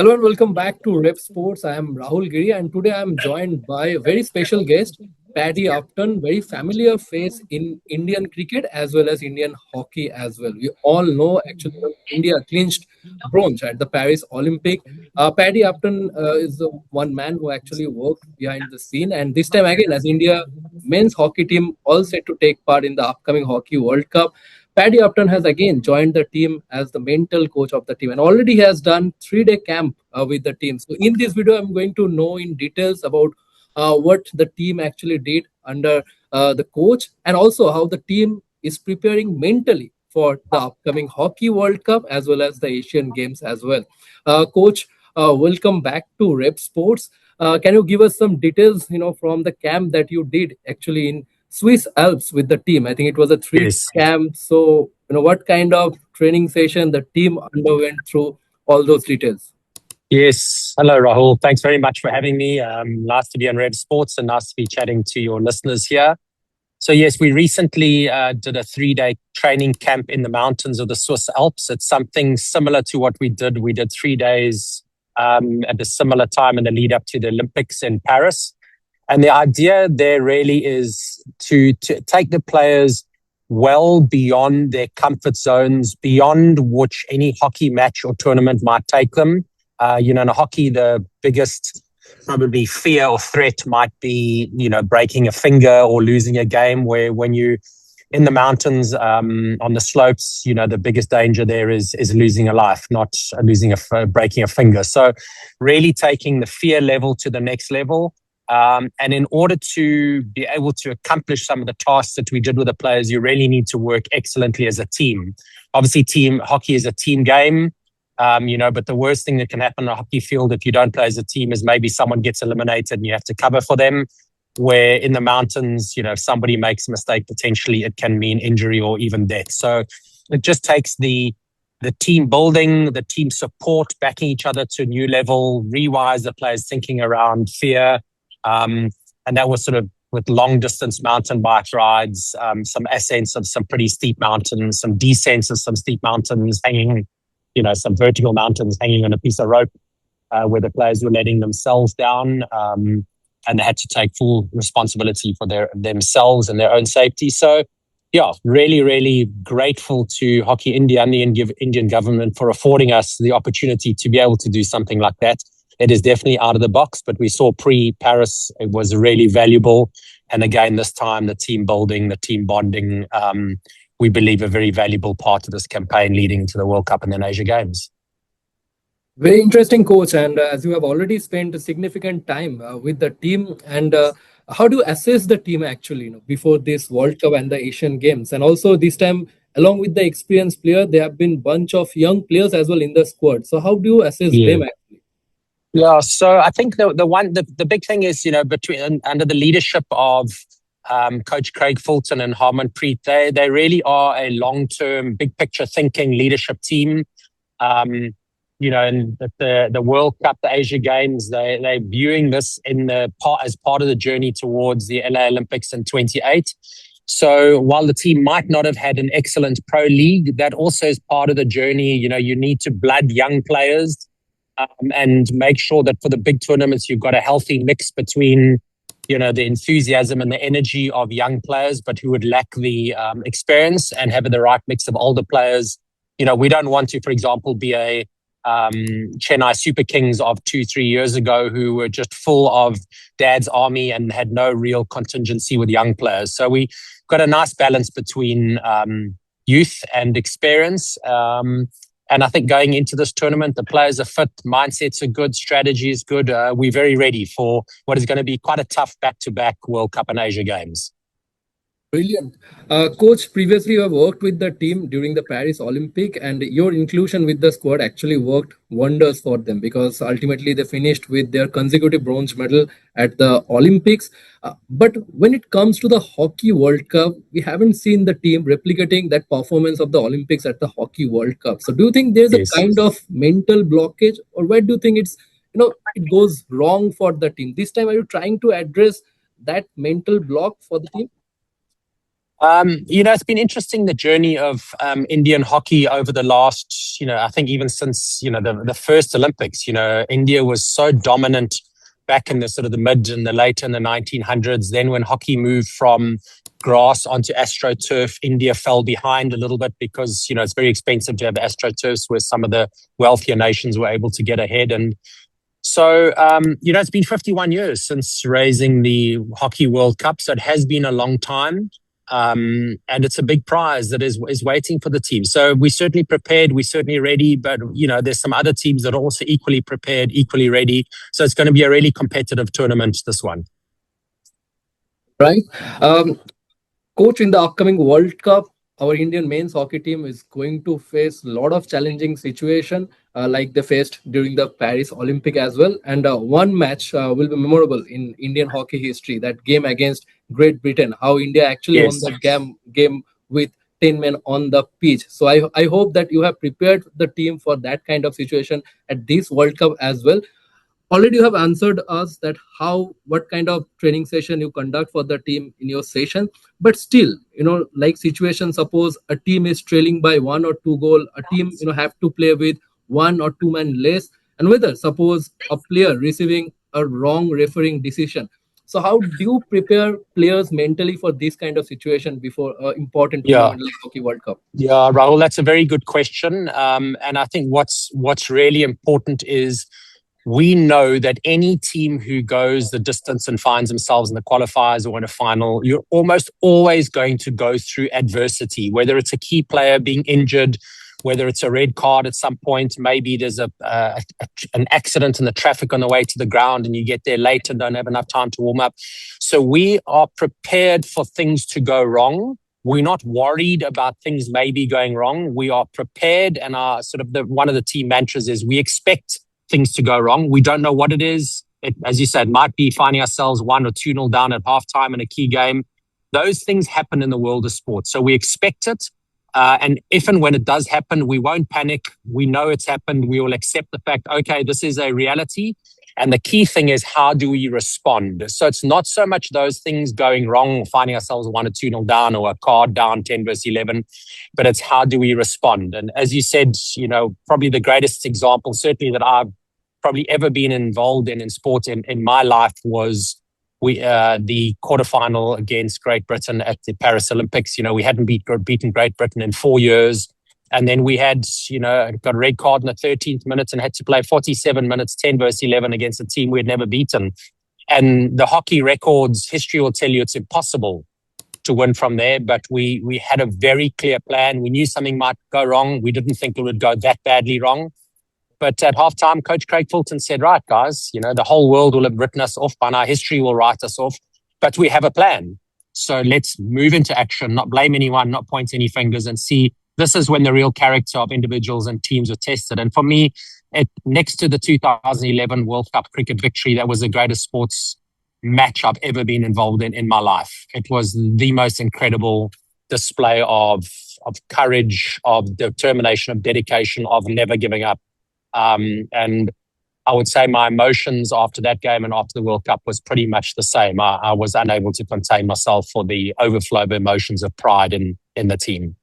Hello and welcome back to Revsportz. I am Rahul Giri and today I am joined by a very special guest, Paddy Upton, very familiar face in Indian cricket as well as Indian hockey as well. We all know actually when India clinched bronze at the Paris Olympic. Paddy Upton is the one man who actually worked behind the scene, and this time again as India men's hockey team all set to take part in the upcoming Hockey World Cup. Paddy Upton has again joined the team as the mental coach of the team and already has done 3-day camp with the team. So in this video, I'm going to know in details about what the team actually did under the coach and also how the team is preparing mentally for the upcoming Hockey World Cup as well as the Asian Games as well. Coach, welcome back to Rep Sports. Can you give us some details, from the camp that you did actually in Swiss Alps with the team? I think it was a 3 Yes. camp. So, what kind of training session the team underwent through all those details? Yes. Hello, Rahul. Thanks very much for having me. Nice to be on Revsportz and nice to be chatting to your listeners here. So, yes, we recently did a 3-day training camp in the mountains of the Swiss Alps. It's something similar to what we did. We did 3 days at a similar time in the lead up to the Olympics in Paris. And the idea there really is to take the players well beyond their comfort zones, beyond which any hockey match or tournament might take them. In hockey, the biggest probably fear or threat might be, breaking a finger or losing a game, where when you in the mountains, on the slopes, the biggest danger there is losing a life, not breaking a finger. So really taking the fear level to the next level. And in order to be able to accomplish some of the tasks that we did with the players, you really need to work excellently as a team. Obviously, team hockey is a team game, but the worst thing that can happen on a hockey field if you don't play as a team is maybe someone gets eliminated and you have to cover for them. Where in the mountains, if somebody makes a mistake, potentially it can mean injury or even death. So it just takes the team building, the team support, backing each other to a new level, rewires the players thinking around fear. And that was sort of with long distance mountain bike rides, some ascents of some pretty steep mountains, some descents of some steep mountains, hanging, some vertical mountains hanging on a piece of rope, where the players were letting themselves down. And they had to take full responsibility for themselves and their own safety. So, yeah, really, really grateful to Hockey India and the Indian government for affording us the opportunity to be able to do something like that. It is definitely out of the box, but we saw pre-Paris, it was really valuable. And again, this time, the team building, the team bonding, we believe a very valuable part of this campaign leading to the World Cup and then Asia Games. Very interesting, coach. And as you have already spent a significant time with the team, and how do you assess the team actually, before this World Cup and the Asian Games? And also this time, along with the experienced player, there have been bunch of young players as well in the squad. So how do you assess them actually? Yeah, so I think the big thing is, between under the leadership of Coach Craig Fulton and Harmanpreet, they really are a long-term, big picture thinking leadership team. And the World Cup, the Asia Games, they're viewing this as part of the journey towards the LA Olympics in 28. So while the team might not have had an excellent pro league, that also is part of the journey. You need to blood young players. And make sure that for the big tournaments, you've got a healthy mix between, the enthusiasm and the energy of young players, but who would lack the experience, and have the right mix of older players. We don't want to, for example, be a Chennai Super Kings of 2-3 years ago who were just full of dad's army and had no real contingency with young players. So we got a nice balance between youth and experience. And I think going into this tournament, the players are fit, mindsets are good, strategy is good. We're very ready for what is going to be quite a tough back-to-back World Cup and Asia Games. Brilliant. Coach, previously you have worked with the team during the Paris Olympic, and your inclusion with the squad actually worked wonders for them because ultimately they finished with their consecutive bronze medal at the Olympics. But when it comes to the Hockey World Cup, we haven't seen the team replicating that performance of the Olympics at the Hockey World Cup. So do you think there's a Yes. kind of mental blockage, or where do you think it goes wrong for the team? This time, are you trying to address that mental block for the team? It's been interesting, the journey of Indian hockey over the last, I think even since, the first Olympics. India was so dominant back in the sort of the mid and the late in the 1900s. Then when hockey moved from grass onto astroturf, India fell behind a little bit because, it's very expensive to have astroturfs where some of the wealthier nations were able to get ahead. And so, it's been 51 years since raising the Hockey World Cup. So it has been a long time. And it's a big prize that is waiting for the team. So we're certainly prepared, we're certainly ready, but there's some other teams that are also equally prepared, equally ready. So it's going to be a really competitive tournament, this one. Right. Coach, in the upcoming World Cup, our Indian men's hockey team is going to face a lot of challenging situation like they faced during the Paris Olympic as well. And one match will be memorable in Indian hockey history, that game against Great Britain, how India actually won Yes. that game with 10 men on the pitch. So I hope that you have prepared the team for that kind of situation at this World Cup as well. Already you have answered us that what kind of training session you conduct for the team in your session, but still, like situation, suppose a team is trailing by 1 or 2 goal, a team have to play with 1 or 2 men less, and whether suppose a player receiving a wrong refereeing decision. So how do you prepare players mentally for this kind of situation before an important Yeah. tournament like Hockey World Cup? Yeah, Rahul, that's a very good question. And I think what's really important is we know that any team who goes the distance and finds themselves in the qualifiers or in a final, you're almost always going to go through adversity, whether it's a key player being injured, whether it's a red card at some point, maybe there's an accident in the traffic on the way to the ground and you get there late and don't have enough time to warm up. So we are prepared for things to go wrong. We're not worried about things maybe going wrong. We are prepared, and our sort of one of the team mantras is we expect things to go wrong. We don't know what it is. It, as you said, might be finding ourselves 1 or 2-0 down at halftime in a key game. Those things happen in the world of sport. So we expect it. And if and when it does happen, we won't panic. We know it's happened. We will accept the fact, okay, this is a reality. And the key thing is, how do we respond? So it's not so much those things going wrong, finding ourselves 1 or 2-0 down or a card down 10-11, but it's how do we respond? And as you said, probably the greatest example, certainly that I've probably ever been involved in sport in my life was the quarterfinal against Great Britain at the Paris Olympics. We hadn't beaten Great Britain in 4 years. And then we had, got a red card in the 13th minute and had to play 47 minutes, 10-11 against a team we had never beaten. And the hockey records, history will tell you it's impossible to win from there. But we had a very clear plan. We knew something might go wrong. We didn't think it would go that badly wrong. But at halftime, Coach Craig Fulton said, right, guys, the whole world will have written us off by now. History will write us off. But we have a plan. So let's move into action, not blame anyone, not point any fingers, and see. This is when the real character of individuals and teams are tested. And for me, next to the 2011 World Cup cricket victory, that was the greatest sports match I've ever been involved in my life. It was the most incredible display of courage, of determination, of dedication, of never giving up. And I would say my emotions after that game and after the World Cup was pretty much the same. I was unable to contain myself for the overflow of emotions of pride in the team.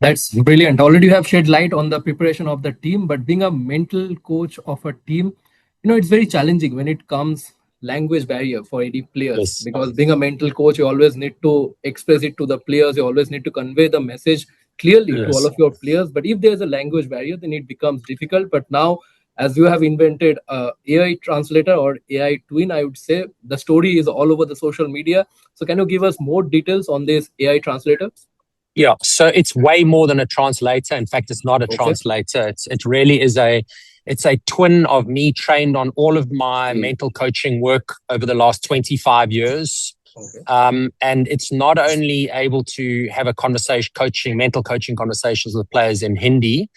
That's brilliant. Already you have shed light on the preparation of the team, but being a mental coach of a team, it's very challenging when it comes language barrier for any players. Yes. Because being a mental coach, you always need to express it to the players. You always need to convey the message clearly to all of your players. But if there's a language barrier, then it becomes difficult. But now, as you have invented AI translator or AI twin, I would say the story is all over the social media. So can you give us more details on this AI translator? Yeah, so it's way more than a translator. In fact, it's not a translator. It really is it's a twin of me, trained on all of my mental coaching work over the last 25 years. Okay. And it's not only able to have a mental coaching conversations with players in Hindi,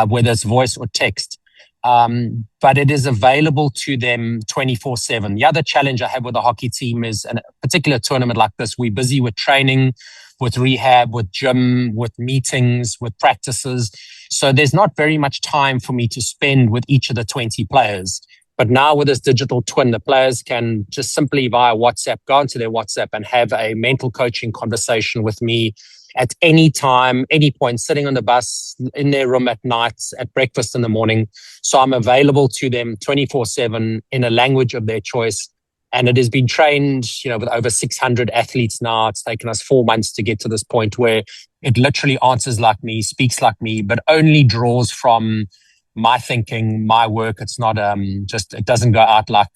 whether it's voice or text, but it is available to them 24/7. The other challenge I have with the hockey team is, in a particular tournament like this, we're busy with training, with rehab, with gym, with meetings, with practices. So there's not very much time for me to spend with each of the 20 players. But now with this digital twin, the players can just simply via WhatsApp go onto their WhatsApp and have a mental coaching conversation with me at any time, any point, sitting on the bus, in their room at night, at breakfast in the morning. So I'm available to them 24/7 in a language of their choice. And it has been trained, with over 600 athletes now. It's taken us 4 months to get to this point where it literally answers like me, speaks like me, but only draws from my thinking, my work. It's not it doesn't go out like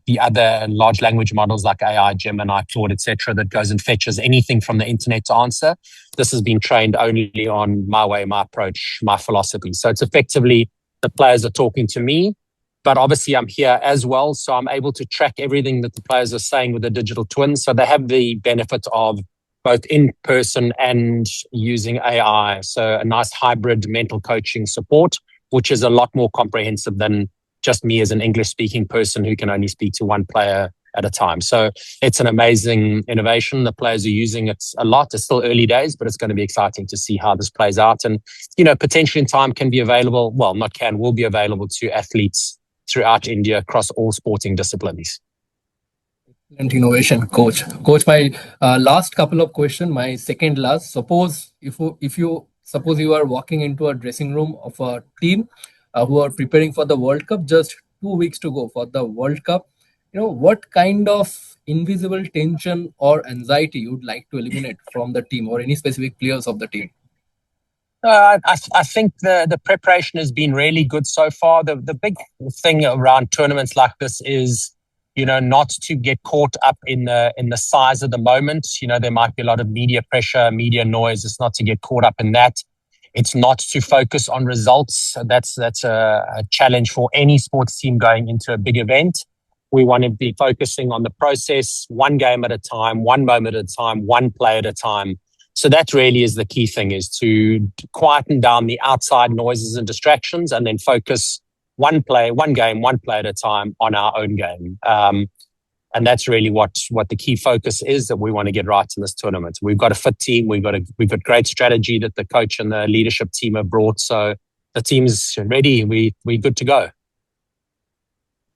the other large language models like AI, Gemini, Claude, etc., that goes and fetches anything from the internet to answer. This has been trained only on my way, my approach, my philosophy. So it's effectively the players are talking to me, but obviously I'm here as well. So I'm able to track everything that the players are saying with the digital twin. So they have the benefit of both in person and using AI. So a nice hybrid mental coaching support, which is a lot more comprehensive than just me as an English-speaking person who can only speak to one player at a time. So it's an amazing innovation. The players are using it a lot. It's still early days, but it's going to be exciting to see how this plays out. And, potentially in time can be available, will be available to athletes throughout India across all sporting disciplines. Excellent innovation, coach. Coach, my last couple of questions, my second last. Suppose suppose you are walking into a dressing room of a team who are preparing for the World Cup, just 2 weeks to go for the World Cup. What kind of invisible tension or anxiety you would like to eliminate from the team or any specific players of the team? I think the preparation has been really good so far. The big thing around tournaments like this is, not to get caught up in the size of the moment. There might be a lot of media pressure, media noise. It's not to get caught up in that. It's not to focus on results. That's a challenge for any sports team going into a big event. We want to be focusing on the process, one game at a time, one moment at a time, one play at a time. So that really is the key thing, is to quieten down the outside noises and distractions and then focus one game, one play at a time on our own game. And that's really what the key focus is that we want to get right in this tournament. We've got a fit team. We've got great strategy that the coach and the leadership team have brought. So the team's ready. We're good to go.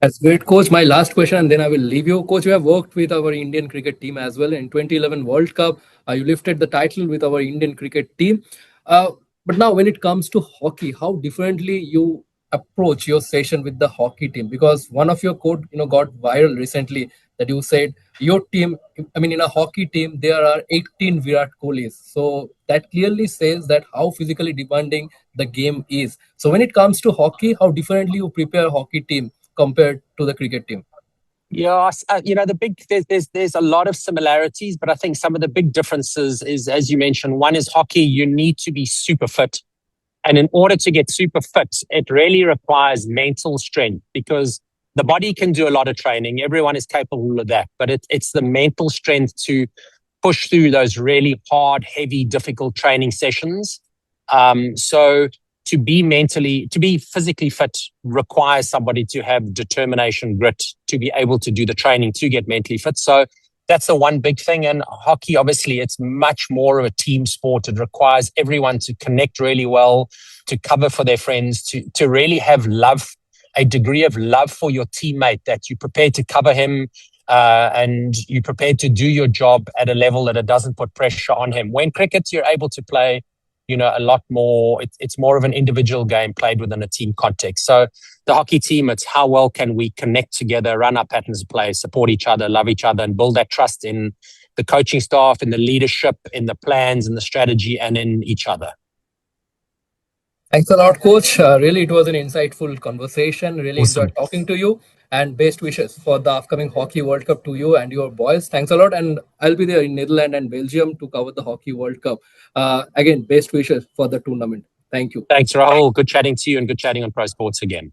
That's great, coach. My last question, and then I will leave you. Coach, you have worked with our Indian cricket team as well. In 2011 World Cup, you lifted the title with our Indian cricket team. But now when it comes to hockey, how differently you approach your session with the hockey team? Because one of your quote, got viral recently, that you said your team, in a hockey team, there are 18 Virat Kohlis. So that clearly says that how physically demanding the game is. So when it comes to hockey, how differently you prepare a hockey team compared to the cricket team? Yeah, there's a lot of similarities, but I think some of the big differences is, as you mentioned, one is hockey. You need to be super fit. And in order to get super fit, it really requires mental strength, because the body can do a lot of training. Everyone is capable of that, but it's the mental strength to push through those really hard, heavy, difficult training sessions. So to be physically fit requires somebody to have determination, grit, to be able to do the training to get mentally fit. So that's the one big thing. And hockey, obviously, it's much more of a team sport. It requires everyone to connect really well, to cover for their friends, to really have love, a degree of love for your teammate, that you're prepared to cover him and you're prepared to do your job at a level that it doesn't put pressure on him. When cricket, you're able to play a lot more. It's more of an individual game played within a team context. So the hockey team, it's how well can we connect together, run our patterns of play, support each other, love each other, and build that trust in the coaching staff, in the leadership, in the plans, in the strategy, and in each other. Thanks a lot, coach. Really, it was an insightful conversation. Really Awesome. enjoyed talking to you. And best wishes for the upcoming Hockey World Cup to you and your boys. Thanks a lot. And I'll be there in Netherlands and Belgium to cover the Hockey World Cup. Again, best wishes for the tournament. Thank you. Thanks, Rahul. Good chatting to you and good chatting on Pro Sports again.